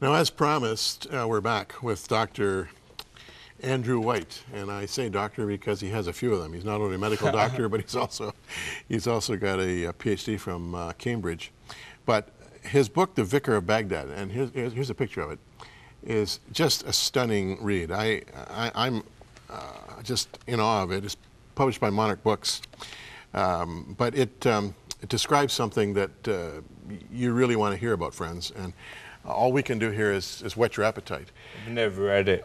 Now, as promised, we're back with Dr. Andrew White, and I say doctor because he has a few of them. He's not only a medical doctor, but he's also got a PhD from Cambridge. But his book, The Vicar of Baghdad, and here's a picture of it, is just a stunning read. I'm just in awe of it. It's published by Monarch Books, but it describes something that you really want to hear about, friends. And all we can do here is whet your appetite. I've never read it.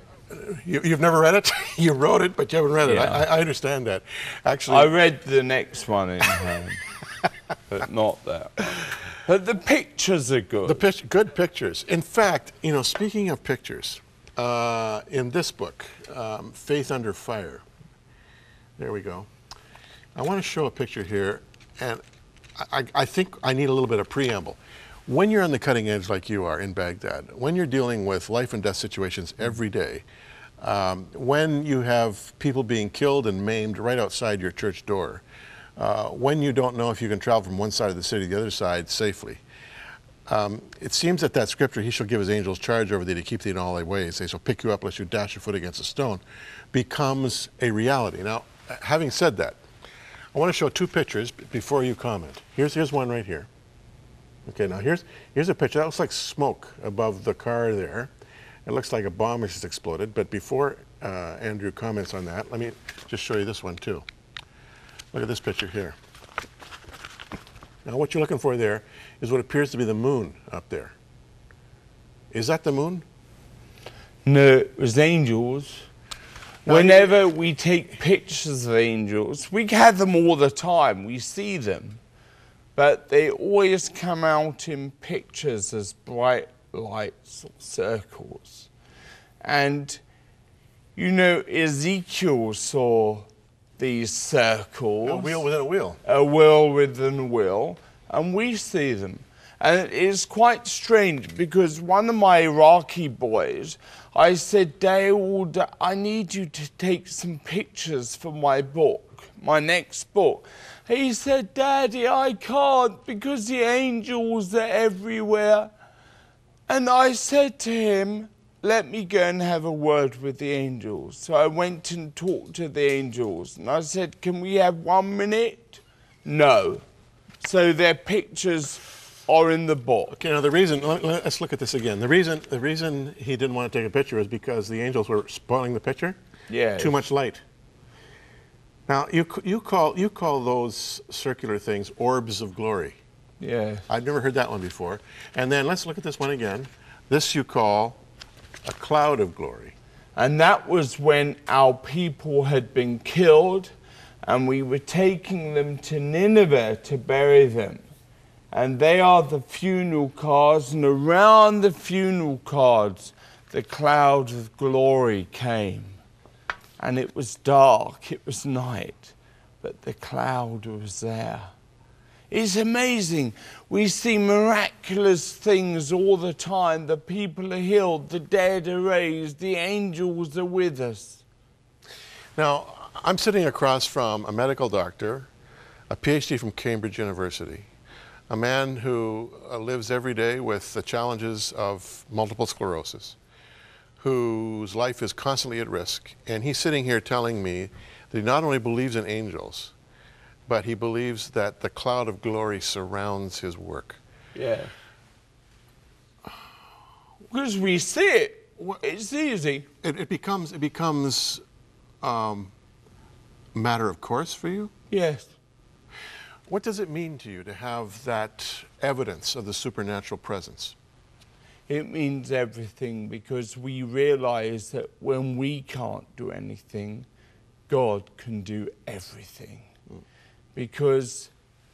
You've never read it? You wrote it, but you haven't read it. I understand that. Actually, I read the next one in home, but not that one. But the pictures are good. Good pictures. In fact, you know, speaking of pictures, in this book, Faith Under Fire, there we go. I want to show a picture here, and I think I need a little bit of preamble. When you're on the cutting edge like you are in Baghdad, when you're dealing with life and death situations every day, when you have people being killed and maimed right outside your church door, when you don't know if you can travel from one side of the city to the other side safely, it seems that scripture, he shall give his angels charge over thee to keep thee in all thy ways, they shall pick you up lest you dash your foot against a stone, becomes a reality. Now, having said that, I want to show two pictures before you comment. Here's one right here. Okay, now here's a picture. That looks like smoke above the car there. It looks like a bomb has just exploded. But before Andrew comments on that, let me just show you this one too. Look at this picture here. Now what you're looking for there is what appears to be the moon up there. Is that the moon? No, it was angels. Now, whenever we take pictures of angels, we have them all the time. We see them. But they always come out in pictures as bright lights or circles. And, you know, Ezekiel saw these circles. A wheel within a wheel. A wheel within a wheel. And we see them. And it is quite strange because one of my Iraqi boys, I said, Daoud, I need you to take some pictures for my book, my next book. He said, Daddy, I can't because the angels are everywhere. And I said to him, let me go and have a word with the angels. So I went and talked to the angels. And I said, can we have 1 minute? No. So their pictures are in the book. Okay, now the reason, let's look at this again. The reason he didn't want to take a picture is because the angels were spoiling the picture. Yeah. Too much light. Now, you call those circular things orbs of glory. Yeah. I've never heard that one before. And then let's look at this one again. This you call a cloud of glory. And that was when our people had been killed and we were taking them to Nineveh to bury them. And they are the funeral cards, and around the funeral cards, the cloud of glory came. And it was dark, it was night, but the cloud was there. It's amazing. We see miraculous things all the time. The people are healed, the dead are raised, the angels are with us. Now, I'm sitting across from a medical doctor, a PhD from Cambridge University, a man who lives every day with the challenges of multiple sclerosis, whose life is constantly at risk. And he's sitting here telling me that he not only believes in angels, but he believes that the cloud of glory surrounds his work. Yeah. Because we see it. It's easy. It becomes matter of course for you? Yes. What does it mean to you to have that evidence of the supernatural presence? It means everything because we realize that when we can't do anything, God can do everything. Because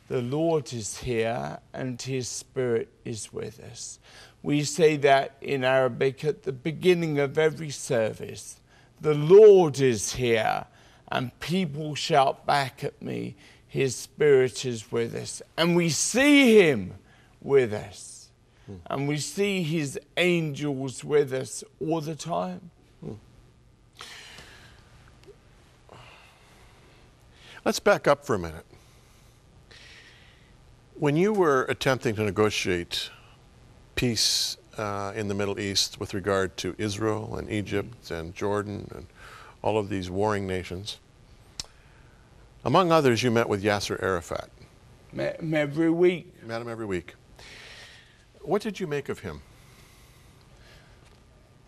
the Lord is here and His Spirit is with us. We say that in Arabic at the beginning of every service. The Lord is here, and people shout back at me, His Spirit is with us. And we see Him with us. And we see His angels with us all the time. Let's back up for a minute. When you were attempting to negotiate peace in the Middle East with regard to Israel and Egypt and Jordan and all of these warring nations. Among others, you met with Yasser Arafat. Met him every week. Met him every week. What did you make of him?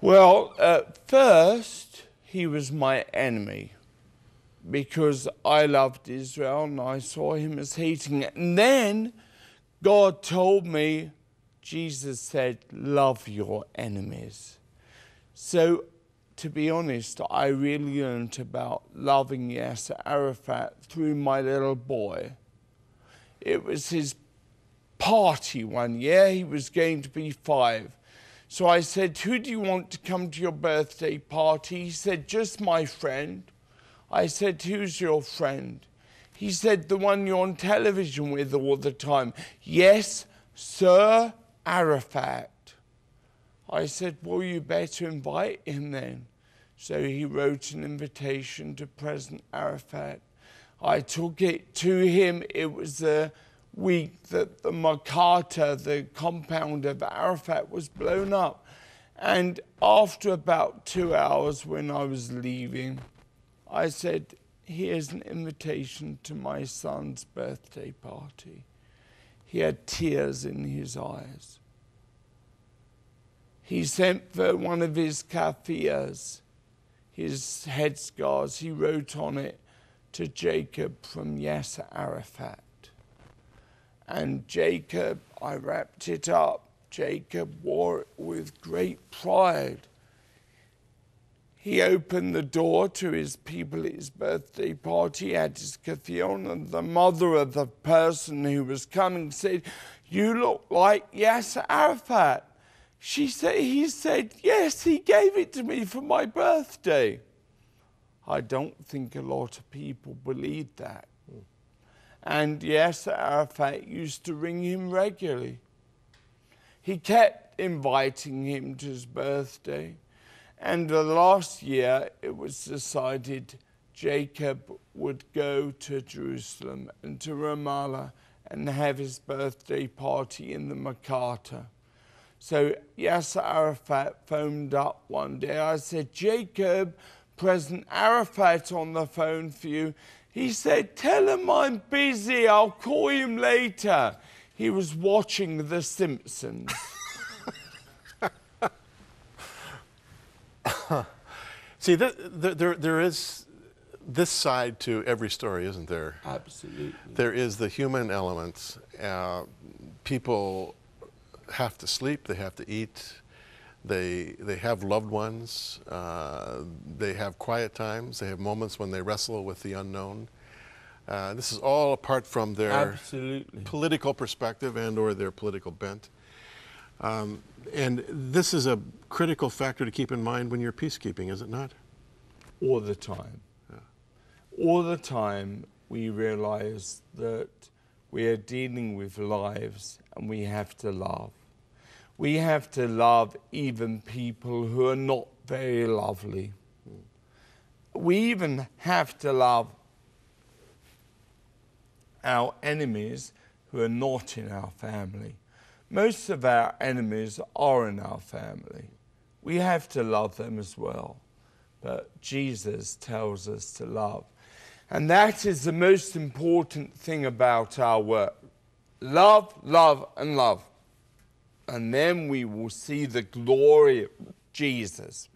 Well, at first, he was my enemy because I loved Israel and I saw him as hating it. And then God told me, Jesus said, love your enemies. So, to be honest, I really learned about loving Yasser Arafat through my little boy. It was his party one year. He was going to be 5. So I said, who do you want to come to your birthday party? He said, just my friend. I said, who's your friend? He said, the one you're on television with all the time. Yes, Sir Arafat. I said, well, you better invite him then. So he wrote an invitation to President Arafat. I took it to him. It was the week that the Makata, the compound of Arafat, was blown up. And after about 2 hours when I was leaving, I said, here's an invitation to my son's birthday party. He had tears in his eyes. He sent for one of his kafirs, his headscarves. He wrote on it, to Jacob from Yasser Arafat. And Jacob, I wrapped it up. Jacob wore it with great pride. He opened the door to his people at his birthday party, had his kafir on, and the mother of the person who was coming said, you look like Yasser Arafat. He said, yes, he gave it to me for my birthday. I don't think a lot of people believe that. And Yasser Arafat used to ring him regularly. He kept inviting him to his birthday. And the last year, it was decided Jacob would go to Jerusalem and to Ramallah and have his birthday party in the Makata. So Yasser Arafat phoned up one day. I said, Jacob, President Arafat on the phone for you. He said, tell him I'm busy, I'll call him later. He was watching The Simpsons. See, there is this side to every story, isn't there? Absolutely. There is the human element. People have to sleep, they have to eat, they have loved ones, they have quiet times, they have moments when they wrestle with the unknown. This is all apart from their Absolutely. Political perspective and or their political bent. And this is a critical factor to keep in mind when you're peacekeeping, is it not? All the time. Yeah. All the time we realize that we are dealing with lives and we have to love. We have to love even people who are not very lovely. We even have to love our enemies who are not in our family. Most of our enemies are in our family. We have to love them as well. But Jesus tells us to love. And that is the most important thing about our work. Love, love, and love. And then we will see the glory of Jesus.